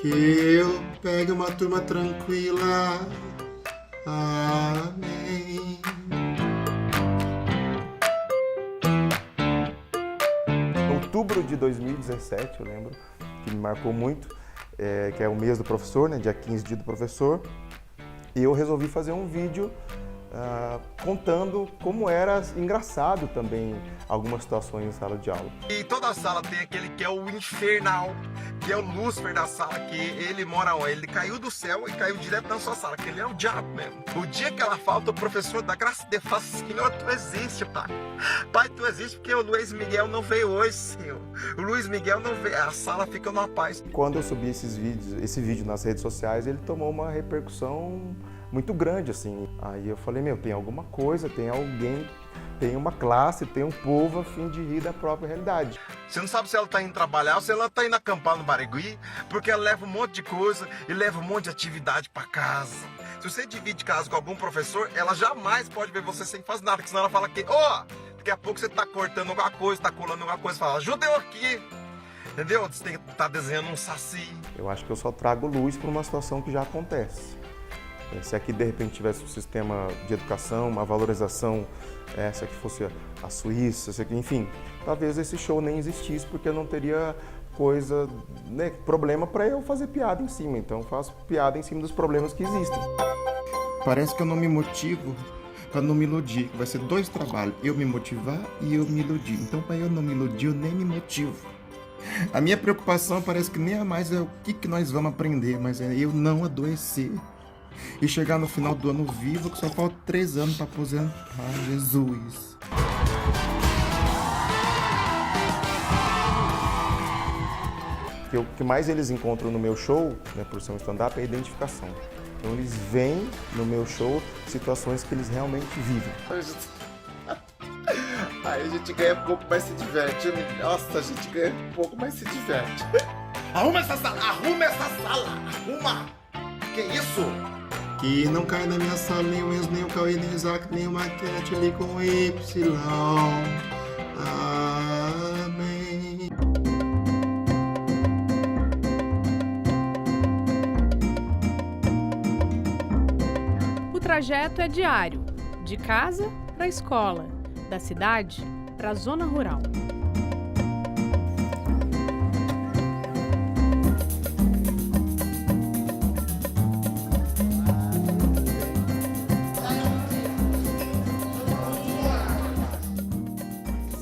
que eu pegue uma turma tranquila. Amém. Outubro de 2017, eu lembro, que me marcou muito, que é o mês do professor, né, dia 15, dia do professor, e eu resolvi fazer um vídeo contando como era engraçado também algumas situações em sala de aula. E toda sala tem aquele que é o infernal, que é o Lúcifer da sala, que ele mora onde? Ele caiu do céu e caiu direto na sua sala, que ele é o diabo mesmo. O dia que ela falta, o professor da graça de Deus fala, Senhor, tu existe, pai. Pai, tu existe porque o Luiz Miguel não veio hoje, Senhor. O Luiz Miguel não veio, a sala fica numa paz. Quando eu subi esse vídeo nas redes sociais, ele tomou uma repercussão muito grande, assim. Aí eu falei, tem alguma coisa, tem alguém, tem uma classe, tem um povo a fim de rir da própria realidade. Você não sabe se ela está indo trabalhar ou se ela está indo acampar no Barigui, porque ela leva um monte de coisa e leva um monte de atividade para casa. Se você divide casa com algum professor, ela jamais pode ver você sem fazer nada, porque senão ela fala que, daqui a pouco você está cortando alguma coisa, está colando alguma coisa, fala, ajuda eu aqui. Entendeu? Você tem que estar desenhando um saci. Eu acho que eu só trago luz para uma situação que já acontece. Se aqui de repente tivesse um sistema de educação, uma valorização, se aqui fosse a Suíça, enfim, talvez esse show nem existisse porque eu não teria coisa, problema para eu fazer piada em cima. Então eu faço piada em cima dos problemas que existem. Parece que eu não me motivo para não me iludir. Vai ser 2 trabalhos, eu me motivar e eu me iludir. Então para eu não me iludir, eu nem me motivo. A minha preocupação parece que nem é mais o que nós vamos aprender, mas é eu não adoecer. E chegar no final do ano vivo, que só falta 3 anos para aposentar. Jesus. O que mais eles encontram no meu show, por ser um stand-up, é a identificação. Então eles veem no meu show situações que eles realmente vivem. Aí a gente ganha pouco, mas se diverte. Nossa, a gente ganha pouco, mas se diverte. Arruma essa sala! Arruma essa sala! Arruma! Que isso? Que não cai na minha sala nem o Enzo, nem o Cauê, nem o Isaac, nem o Maquete ali com Y. Amém. O trajeto é diário, de casa para a escola, da cidade para a zona rural.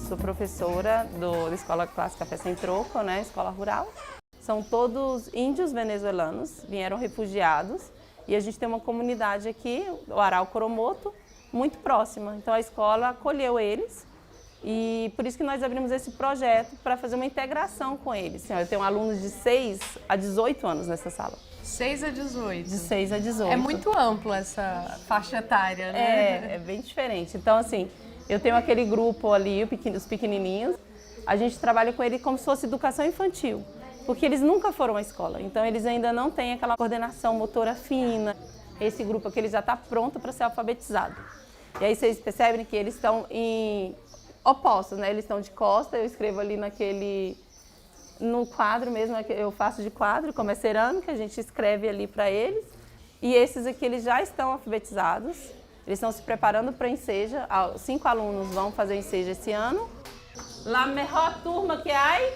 Sou professora da Escola Clássica Café Sem Troco, escola rural. São todos índios venezuelanos, vieram refugiados e a gente tem uma comunidade aqui, o Aral Coromoto, muito próxima. Então a escola acolheu eles e por isso que nós abrimos esse projeto para fazer uma integração com eles. Eu tenho alunos de 6 a 18 anos nessa sala. 6 a 18. De 6 a 18. É muito amplo essa faixa etária, né? É bem diferente. Então, assim, eu tenho aquele grupo ali, os pequenininhos, a gente trabalha com ele como se fosse educação infantil, porque eles nunca foram à escola, então eles ainda não têm aquela coordenação motora fina. Esse grupo aqui ele já está pronto para ser alfabetizado. E aí vocês percebem que eles estão em opostos, eles estão de costa, eu escrevo ali no quadro mesmo, eu faço de quadro, como é cerâmica, a gente escreve ali para eles. E esses aqui eles já estão alfabetizados. Eles estão se preparando para a enseja. 5 alunos vão fazer a enseja esse ano. La melhor turma que hay?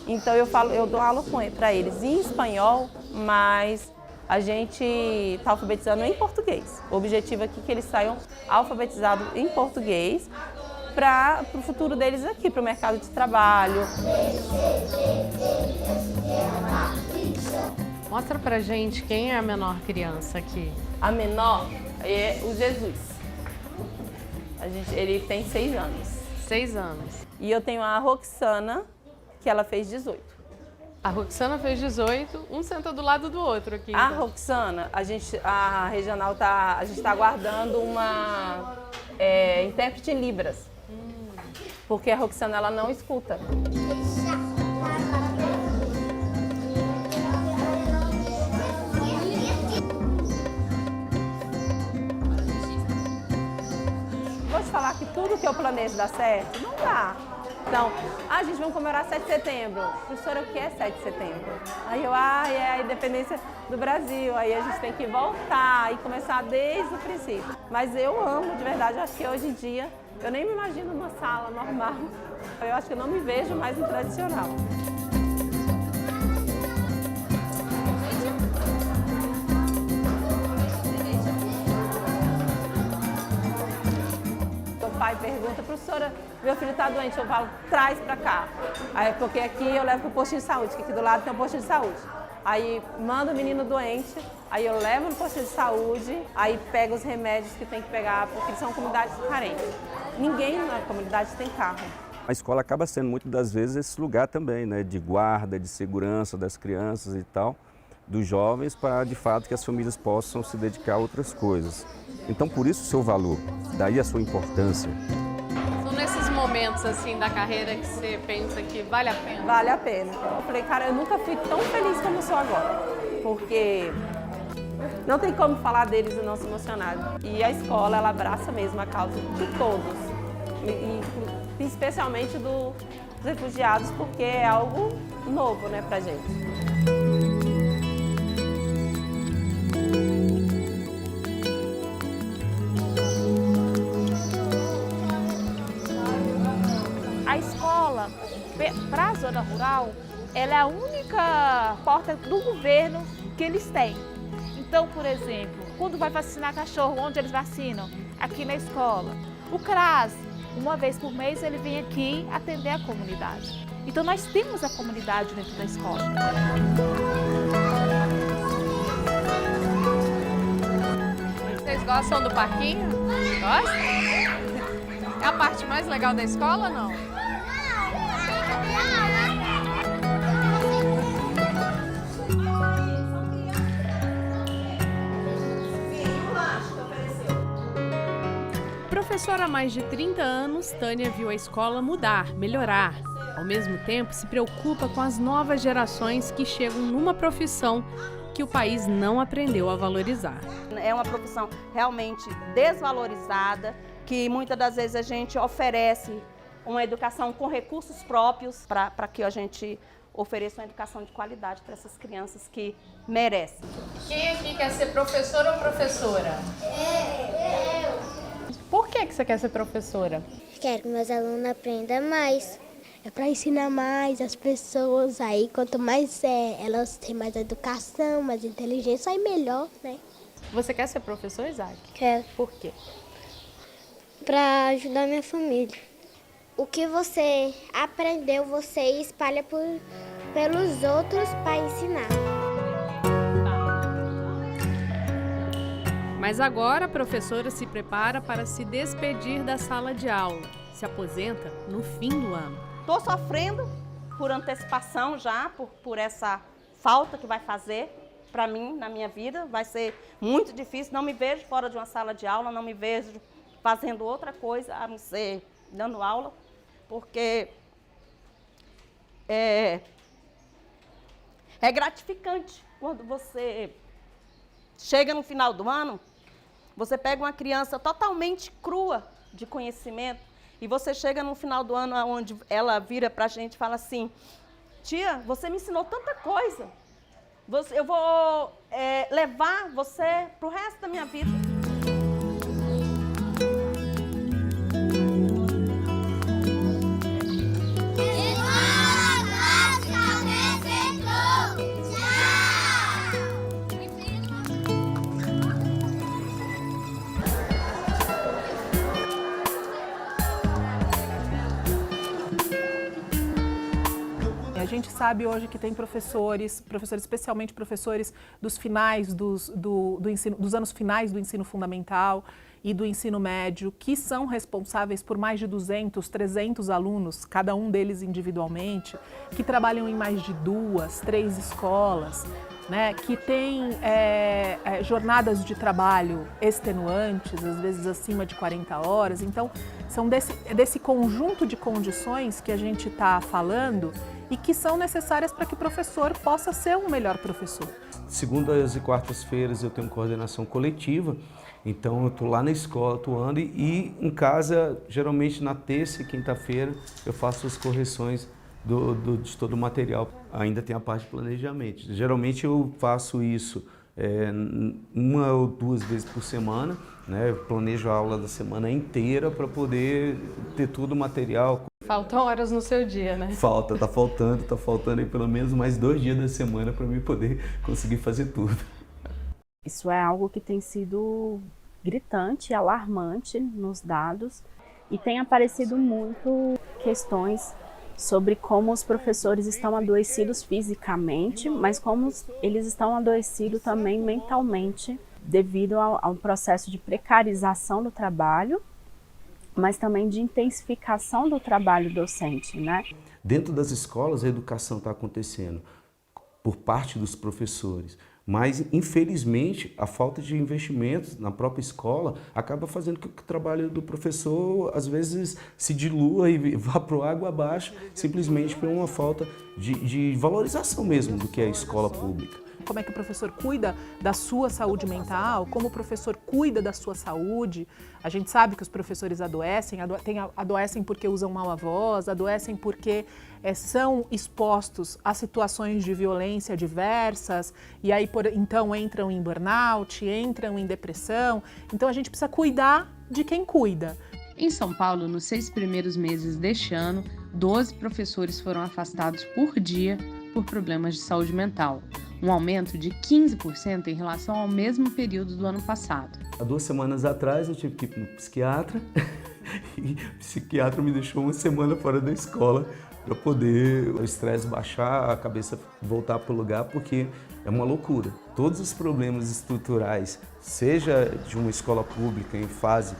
Então eu dou aula para eles em espanhol, mas a gente está alfabetizando em português. O objetivo aqui é que eles saiam alfabetizados em português para o futuro deles aqui, para o mercado de trabalho. Mostra pra gente quem é a menor criança aqui. A menor é o Jesus. Ele tem 6 anos. 6 anos. E eu tenho a Roxana, que ela fez 18. A Roxana fez 18, um senta do lado do outro aqui. A então. Roxana, a regional a gente está aguardando uma intérprete em Libras. Porque a Roxana ela não escuta. Vou te falar que tudo que eu planejo dá certo? Não dá. Então, gente, vamos comemorar 7 de setembro. Professora, o que é 7 de setembro? Aí eu, é a independência do Brasil. Aí a gente tem que voltar e começar desde o princípio. Mas eu amo, de verdade, eu acho que hoje em dia, eu nem me imagino numa sala normal. Eu acho que eu não me vejo mais no tradicional. O pai pergunta, professora, meu filho está doente, eu falo, traz para cá. Aí, porque aqui eu levo para o postinho de saúde, que aqui do lado tem um postinho de saúde. Aí manda o menino doente, aí eu levo no postinho de saúde, aí pega os remédios que tem que pegar, porque são comunidades carentes. Ninguém na comunidade tem carro. A escola acaba sendo, muitas das vezes, esse lugar também, né, de guarda, de segurança das crianças e tal, dos jovens, para, de fato, que as famílias possam se dedicar a outras coisas. Então, por isso o seu valor, daí a sua importância. São nesses momentos, assim, da carreira que você pensa que vale a pena? Vale a pena. Eu falei, cara, eu nunca fui tão feliz como eu sou agora, porque não tem como falar deles e não se emocionar. E a escola, ela abraça mesmo a causa de todos, e especialmente dos refugiados, porque é algo novo, né, pra gente. A escola, para a zona rural, ela é a única porta do governo que eles têm. Então, por exemplo, quando vai vacinar cachorro, onde eles vacinam? Aqui na escola. O CRAS, uma vez por mês, ele vem aqui atender a comunidade. Então, nós temos a comunidade dentro da escola. Vocês gostam do parquinho? Gostam? É a parte mais legal da escola ou não? Professora há mais de 30 anos, Tânia viu a escola mudar, melhorar. Ao mesmo tempo, se preocupa com as novas gerações que chegam numa profissão que o país não aprendeu a valorizar. É uma profissão realmente desvalorizada, que muitas das vezes a gente oferece uma educação com recursos próprios para que a gente ofereça uma educação de qualidade para essas crianças que merecem. Quem aqui quer ser professor ou professora? Por que você quer ser professora? Quero que meus alunos aprendam mais. É para ensinar mais as pessoas, aí quanto mais elas têm mais educação, mais inteligência, aí melhor, né? Você quer ser professor, Isaac? Quero. Por quê? Para ajudar minha família. O que você aprendeu, você espalha pelos outros para ensinar. Mas agora a professora se prepara para se despedir da sala de aula. Se aposenta no fim do ano. Estou sofrendo por antecipação já, por essa falta que vai fazer para mim na minha vida. Vai ser muito difícil, não me vejo fora de uma sala de aula, não me vejo fazendo outra coisa a não ser dando aula, porque é gratificante quando você chega no final do ano, você pega uma criança totalmente crua de conhecimento, e você chega no final do ano onde ela vira para a gente e fala assim, tia, você me ensinou tanta coisa, eu vou levar você para o resto da minha vida. A gente sabe hoje que tem professores, especialmente professores dos finais dos anos finais do ensino fundamental e do ensino médio, que são responsáveis por mais de 200, 300 alunos, cada um deles individualmente, que trabalham em mais de 2, 3 escolas, né, que têm jornadas de trabalho extenuantes, às vezes acima de 40 horas. Então, são desse conjunto de condições que a gente está falando e que são necessárias para que o professor possa ser um melhor professor. Segundas e quartas-feiras eu tenho coordenação coletiva, então eu estou lá na escola atuando e em casa, geralmente na terça e quinta-feira, eu faço as correções de todo o material. Ainda tem a parte de planejamento. Geralmente eu faço isso 1 ou 2 vezes por semana, né? Eu planejo a aula da semana inteira para poder ter todo o material. Faltam horas no seu dia, né? Tá faltando aí pelo menos mais 2 dias da semana para mim poder conseguir fazer tudo. Isso é algo que tem sido gritante, alarmante nos dados e tem aparecido muito questões sobre como os professores estão adoecidos fisicamente, mas como eles estão adoecidos também mentalmente devido ao processo de precarização do trabalho, mas também de intensificação do trabalho docente, né? Dentro das escolas a educação está acontecendo por parte dos professores, mas infelizmente a falta de investimentos na própria escola acaba fazendo com que o trabalho do professor às vezes se dilua e vá para o água abaixo, simplesmente por uma falta de valorização mesmo do que é a escola pública. Como é que o professor cuida da sua saúde mental, como o professor cuida da sua saúde. A gente sabe que os professores adoecem porque usam mal a voz, adoecem porque são expostos a situações de violência diversas e aí então entram em burnout, entram em depressão. Então a gente precisa cuidar de quem cuida. Em São Paulo, nos 6 primeiros meses deste ano, 12 professores foram afastados por dia por problemas de saúde mental, um aumento de 15% em relação ao mesmo período do ano passado. Há 2 semanas atrás eu tive que ir no psiquiatra e o psiquiatra me deixou 1 semana fora da escola para poder o estresse baixar, a cabeça voltar para o lugar, porque é uma loucura. Todos os problemas estruturais, seja de uma escola pública em fase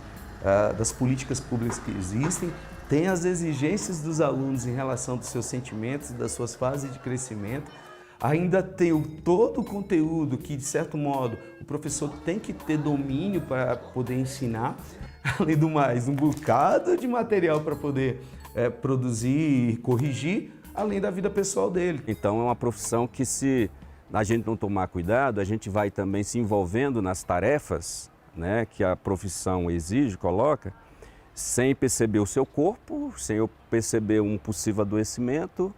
das políticas públicas que existem, tem as exigências dos alunos em relação dos seus sentimentos, das suas fases de crescimento, ainda tem todo o conteúdo que, de certo modo, o professor tem que ter domínio para poder ensinar, além do mais, um bocado de material para poder produzir e corrigir, além da vida pessoal dele. Então é uma profissão que, se a gente não tomar cuidado, a gente vai também se envolvendo nas tarefas, né, que a profissão exige, coloca, sem perceber o seu corpo, sem perceber um possível adoecimento,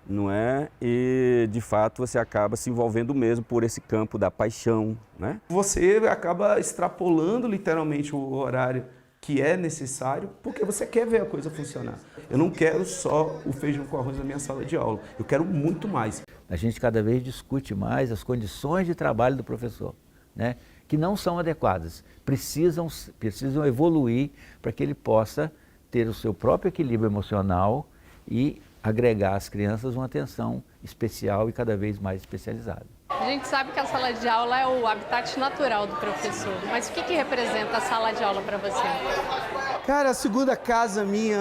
não é? E, de fato, você acaba se envolvendo mesmo por esse campo da paixão, né? Você acaba extrapolando literalmente o horário que é necessário, porque você quer ver a coisa funcionar. Eu não quero só o feijão com arroz na minha sala de aula, eu quero muito mais. A gente cada vez discute mais as condições de trabalho do professor, né? Que não são adequadas, precisam evoluir para que ele possa ter o seu próprio equilíbrio emocional e agregar às crianças uma atenção especial e cada vez mais especializada. A gente sabe que a sala de aula é o habitat natural do professor, mas o que representa a sala de aula para você? Cara, a segunda casa minha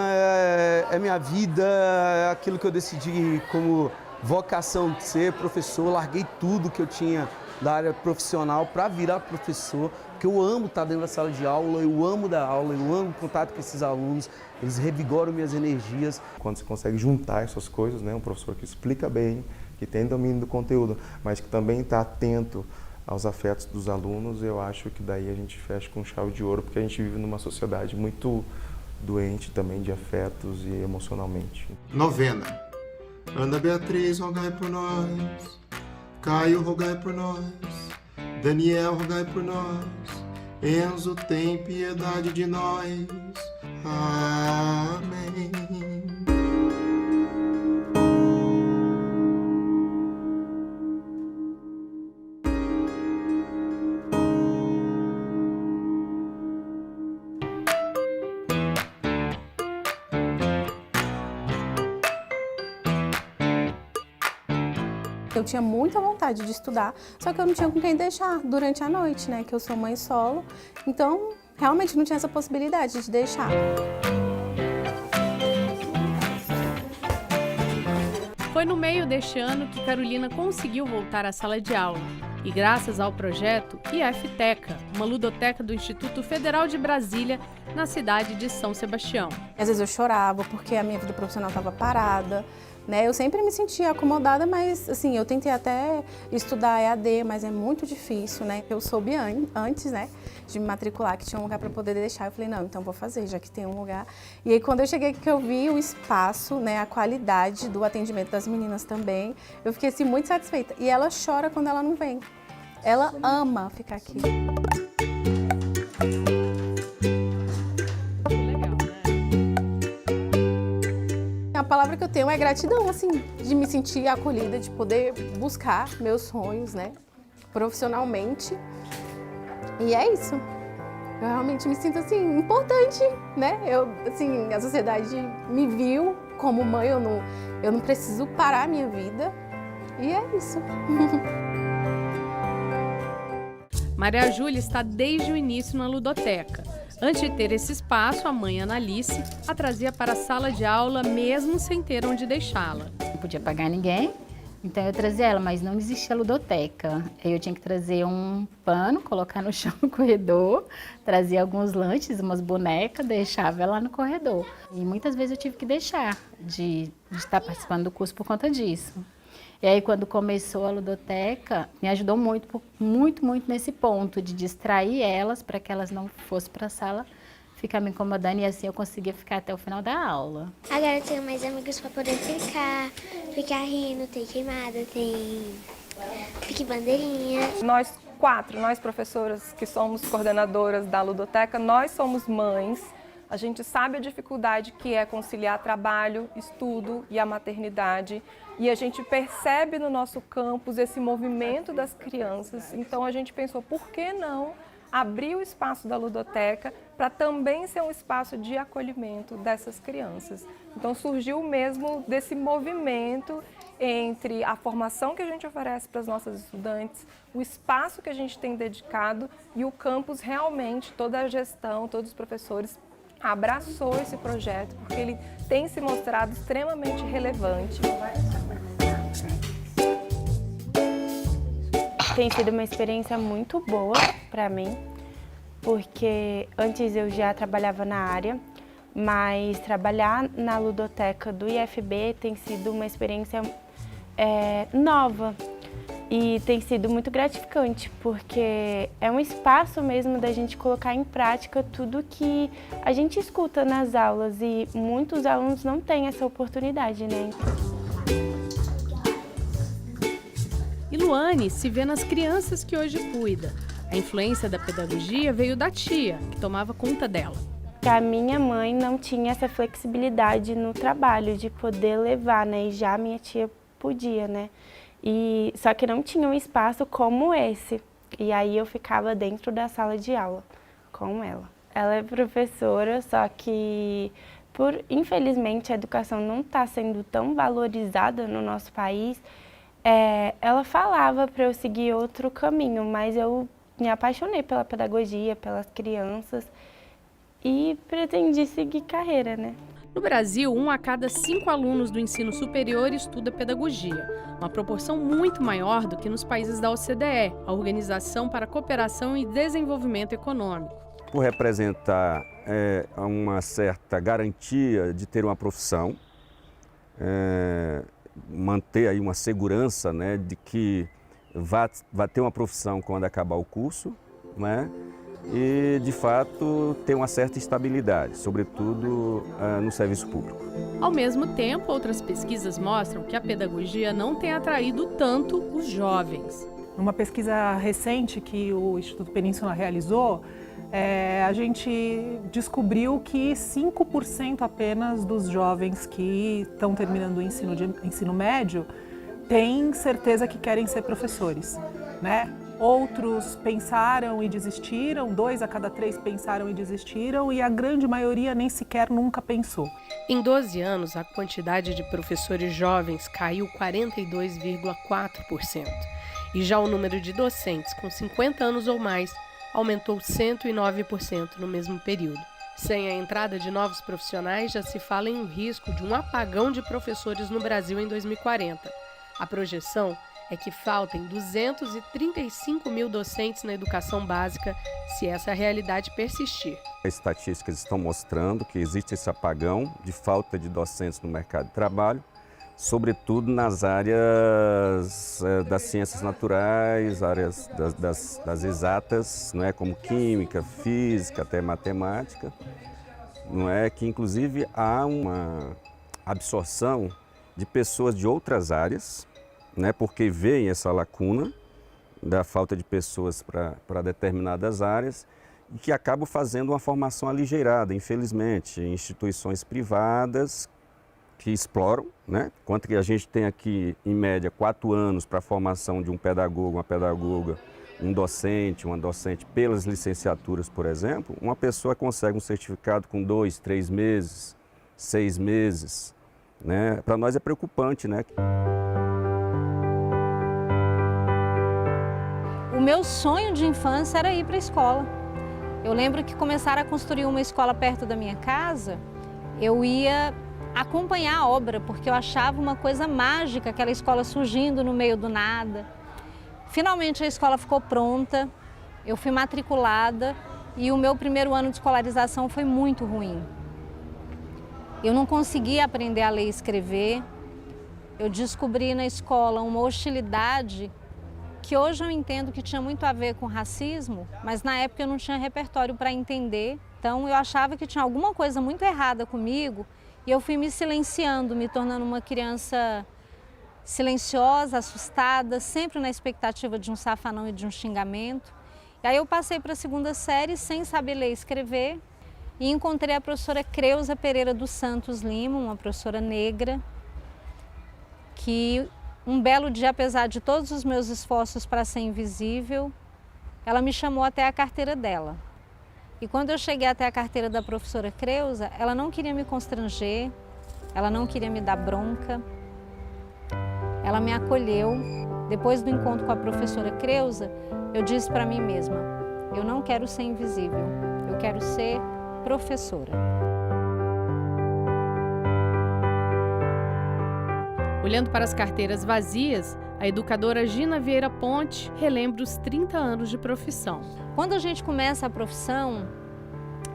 é minha vida, é aquilo que eu decidi como vocação de ser professor, larguei tudo que eu tinha da área profissional para virar professor, porque eu amo estar dentro da sala de aula, eu amo dar aula, eu amo o contato com esses alunos, eles revigoram minhas energias. Quando você consegue juntar essas coisas, né, um professor que explica bem, que tem domínio do conteúdo, mas que também está atento aos afetos dos alunos, eu acho que daí a gente fecha com chave de ouro, porque a gente vive numa sociedade muito doente também de afetos e emocionalmente. Novena. Ana Beatriz, rogai por nós. Caio, rogai por nós. Daniel, rogai por nós. Enzo, tem piedade de nós. Amém. Eu tinha muita vontade de estudar, só que eu não tinha com quem deixar durante a noite, né? Que eu sou mãe solo, então realmente não tinha essa possibilidade de deixar. Foi no meio deste ano que Carolina conseguiu voltar à sala de aula. E graças ao projeto IFTeca, uma ludoteca do Instituto Federal de Brasília, na cidade de São Sebastião. Às vezes eu chorava porque a minha vida profissional estava parada, né? Eu sempre me sentia acomodada, mas assim, eu tentei até estudar EAD, mas é muito difícil, né? Eu soube antes, né, de me matricular, que tinha um lugar para poder deixar. Eu falei, não, então vou fazer, já que tem um lugar. E aí, quando eu cheguei aqui, que eu vi o espaço, né, a qualidade do atendimento das meninas também, eu fiquei assim, muito satisfeita. E ela chora quando ela não vem. Ela ama ficar aqui. A palavra que eu tenho é gratidão, assim, de me sentir acolhida, de poder buscar meus sonhos, né, profissionalmente. E é isso. Eu realmente me sinto, assim, importante, né? A sociedade me viu como mãe, eu não preciso parar a minha vida. E é isso. Maria Júlia está desde o início na ludoteca. Antes de ter esse espaço, a mãe Analice a trazia para a sala de aula mesmo sem ter onde deixá-la. Não podia pagar ninguém, então eu trazia ela, mas não existia ludoteca. Aí eu tinha que trazer um pano, colocar no chão no corredor, trazia alguns lanches, umas bonecas, deixava ela no corredor. E muitas vezes eu tive que deixar de estar participando do curso por conta disso. E aí, quando começou a ludoteca, me ajudou muito nesse ponto de distrair elas para que elas não fossem para a sala ficar me incomodando e assim eu conseguia ficar até o final da aula. Agora eu tenho mais amigos para poder ficar rindo, tem queimada, tem pique-bandeirinha. Nós professoras que somos coordenadoras da ludoteca, nós somos mães. A gente sabe a dificuldade que é conciliar trabalho, estudo e a maternidade. E a gente percebe no nosso campus esse movimento das crianças. Então a gente pensou, por que não abrir o espaço da ludoteca para também ser um espaço de acolhimento dessas crianças? Então surgiu mesmo desse movimento entre a formação que a gente oferece para as nossas estudantes, o espaço que a gente tem dedicado e o campus realmente, toda a gestão, todos os professores abraçou esse projeto, porque ele tem se mostrado extremamente relevante. Tem sido uma experiência muito boa para mim, porque antes eu já trabalhava na área, mas trabalhar na ludoteca do IFB tem sido uma experiência nova. E tem sido muito gratificante, porque é um espaço mesmo da gente colocar em prática tudo que a gente escuta nas aulas e muitos alunos não têm essa oportunidade, né? E Luane se vê nas crianças que hoje cuida. A influência da pedagogia veio da tia, que tomava conta dela. A minha mãe não tinha essa flexibilidade no trabalho de poder levar, né? E já a minha tia podia, né? Só que não tinha um espaço como esse. E aí eu ficava dentro da sala de aula com ela. Ela é professora, só que infelizmente a educação não está sendo tão valorizada no nosso país. Ela falava para eu seguir outro caminho, mas eu me apaixonei pela pedagogia, pelas crianças e pretendi seguir carreira, né? No Brasil, 1 a cada 5 alunos do ensino superior estuda pedagogia, uma proporção muito maior do que nos países da OCDE, a Organização para a Cooperação e Desenvolvimento Econômico. Por representar uma certa garantia de ter uma profissão, manter aí uma segurança, né, de que vai ter uma profissão quando acabar o curso, né? E, de fato, ter uma certa estabilidade, sobretudo no serviço público. Ao mesmo tempo, outras pesquisas mostram que a pedagogia não tem atraído tanto os jovens. Numa pesquisa recente que o Instituto Península realizou, a gente descobriu que 5% apenas dos jovens que estão terminando o ensino médio têm certeza que querem ser professores, né? Outros pensaram e desistiram, 2 a cada 3 pensaram e desistiram e a grande maioria nem sequer nunca pensou. Em 12 anos, a quantidade de professores jovens caiu 42,4%. E já o número de docentes com 50 anos ou mais aumentou 109% no mesmo período. Sem a entrada de novos profissionais, já se fala em um risco de um apagão de professores no Brasil em 2040. A projeção é que faltem 235 mil docentes na educação básica se essa realidade persistir. As estatísticas estão mostrando que existe esse apagão de falta de docentes no mercado de trabalho, sobretudo nas áreas das ciências naturais, áreas das exatas, não é, como química, física, até matemática, não é, que inclusive há uma absorção de pessoas de outras áreas, né, porque veem essa lacuna da falta de pessoas para determinadas áreas e que acabam fazendo uma formação aligeirada, infelizmente, em instituições privadas que exploram, né? Quanto que a gente tem aqui, em média, 4 anos para a formação de um pedagogo, uma pedagoga, um docente, uma docente pelas licenciaturas, por exemplo, uma pessoa consegue um certificado com 2, 3 meses, 6 meses, né? Para nós é preocupante, né? O meu sonho de infância era ir para a escola. Eu lembro que começaram a construir uma escola perto da minha casa, eu ia acompanhar a obra, porque eu achava uma coisa mágica, aquela escola surgindo no meio do nada. Finalmente a escola ficou pronta, eu fui matriculada e o meu primeiro ano de escolarização foi muito ruim. Eu não conseguia aprender a ler e escrever, eu descobri na escola uma hostilidade que hoje eu entendo que tinha muito a ver com racismo, mas na época eu não tinha repertório para entender, então eu achava que tinha alguma coisa muito errada comigo e eu fui me silenciando, me tornando uma criança silenciosa, assustada, sempre na expectativa de um safanão e de um xingamento. E aí eu passei para a 2ª série sem saber ler e escrever e encontrei a professora Creuza Pereira dos Santos Lima, uma professora negra, que um belo dia, apesar de todos os meus esforços para ser invisível, ela me chamou até a carteira dela. E quando eu cheguei até a carteira da professora Creuza, ela não queria me constranger, ela não queria me dar bronca. Ela me acolheu. Depois do encontro com a professora Creuza, eu disse para mim mesma, eu não quero ser invisível, eu quero ser professora. Olhando para as carteiras vazias, a educadora Gina Vieira Ponte relembra os 30 anos de profissão. Quando a gente começa a profissão,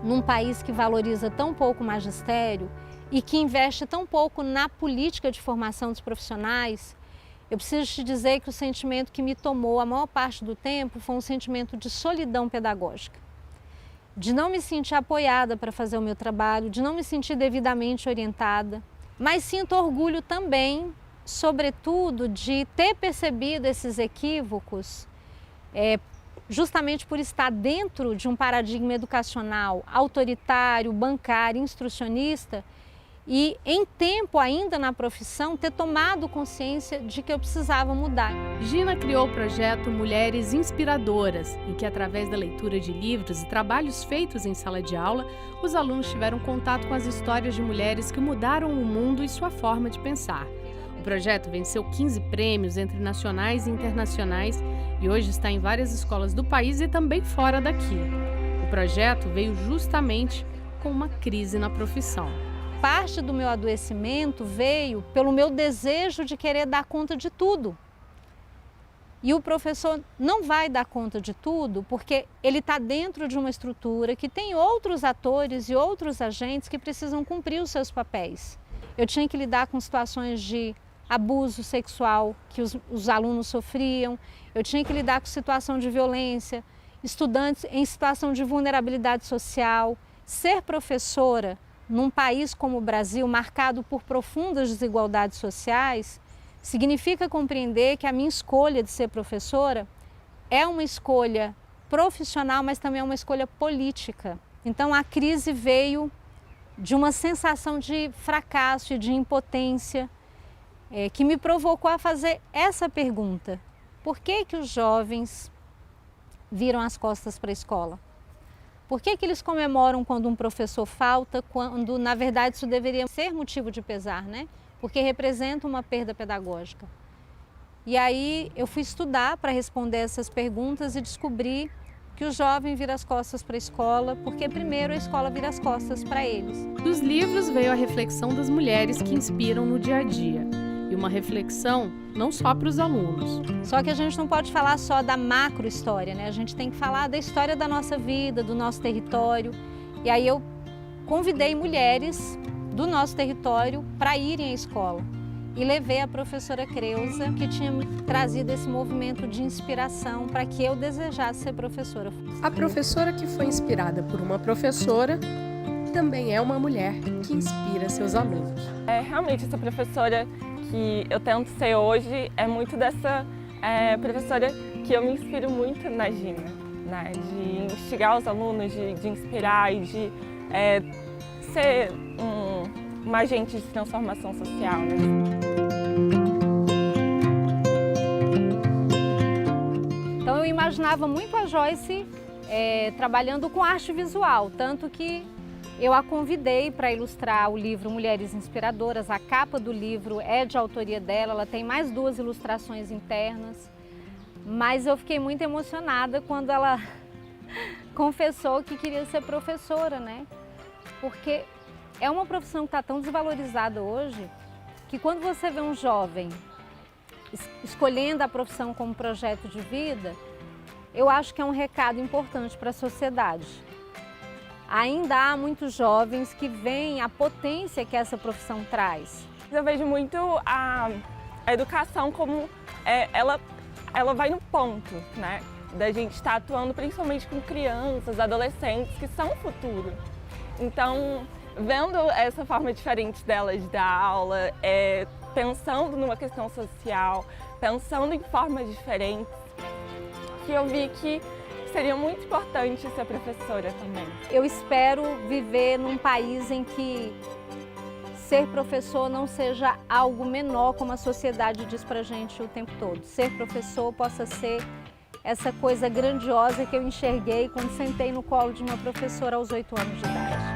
num país que valoriza tão pouco o magistério e que investe tão pouco na política de formação dos profissionais, eu preciso te dizer que o sentimento que me tomou a maior parte do tempo foi um sentimento de solidão pedagógica. De não me sentir apoiada para fazer o meu trabalho, de não me sentir devidamente orientada. Mas sinto orgulho também, sobretudo, de ter percebido esses equívocos, justamente por estar dentro de um paradigma educacional autoritário, bancário, instrucionista, e em tempo ainda na profissão ter tomado consciência de que eu precisava mudar. Gina criou o projeto Mulheres Inspiradoras, em que através da leitura de livros e trabalhos feitos em sala de aula, os alunos tiveram contato com as histórias de mulheres que mudaram o mundo e sua forma de pensar. O projeto venceu 15 prêmios entre nacionais e internacionais e hoje está em várias escolas do país e também fora daqui. O projeto veio justamente com uma crise na profissão. Parte do meu adoecimento veio pelo meu desejo de querer dar conta de tudo. E o professor não vai dar conta de tudo porque ele está dentro de uma estrutura que tem outros atores e outros agentes que precisam cumprir os seus papéis. Eu tinha que lidar com situações de abuso sexual que os alunos sofriam, eu tinha que lidar com situação de violência, estudantes em situação de vulnerabilidade social. Ser professora num país como o Brasil, marcado por profundas desigualdades sociais, significa compreender que a minha escolha de ser professora é uma escolha profissional, mas também é uma escolha política. Então a crise veio de uma sensação de fracasso e de impotência, que me provocou a fazer essa pergunta. Por que que os jovens viram as costas para a escola? Por que que eles comemoram quando um professor falta, quando na verdade isso deveria ser motivo de pesar, né? Porque representa uma perda pedagógica. E aí eu fui estudar para responder essas perguntas e descobri que o jovem vira as costas para a escola, porque primeiro a escola vira as costas para eles. Dos livros veio a reflexão das mulheres que inspiram no dia a dia. E uma reflexão não só para os alunos. Só que a gente não pode falar só da macro história, né? A gente tem que falar da história da nossa vida, do nosso território. E aí eu convidei mulheres do nosso território para irem à escola. e levei a professora Creuza, que tinha me trazido esse movimento de inspiração para que eu desejasse ser professora. A professora que foi inspirada por uma professora também é uma mulher que inspira seus alunos. Realmente, essa professora que eu tento ser hoje é muito dessa professora que eu me inspiro muito na Gina, né? De instigar os alunos, de inspirar e de ser um agente de transformação social, né? Então eu imaginava muito a Joyce trabalhando com arte visual, tanto que eu a convidei para ilustrar o livro Mulheres Inspiradoras. A capa do livro é de autoria dela, ela tem mais 2 ilustrações internas, mas eu fiquei muito emocionada quando ela confessou que queria ser professora, né? Porque é uma profissão que está tão desvalorizada hoje, que quando você vê um jovem escolhendo a profissão como projeto de vida, eu acho que é um recado importante para a sociedade. Ainda há muitos jovens que veem a potência que essa profissão traz. Eu vejo muito a educação como ela vai no ponto, né? Da gente estar atuando principalmente com crianças, adolescentes, que são o futuro. Então, vendo essa forma diferente delas de dar aula, pensando numa questão social, pensando em formas diferentes, que eu vi que seria muito importante ser professora também. Eu espero viver num país em que ser professor não seja algo menor, como a sociedade diz pra gente o tempo todo. Ser professor possa ser essa coisa grandiosa que eu enxerguei quando sentei no colo de uma professora aos 8 anos de idade.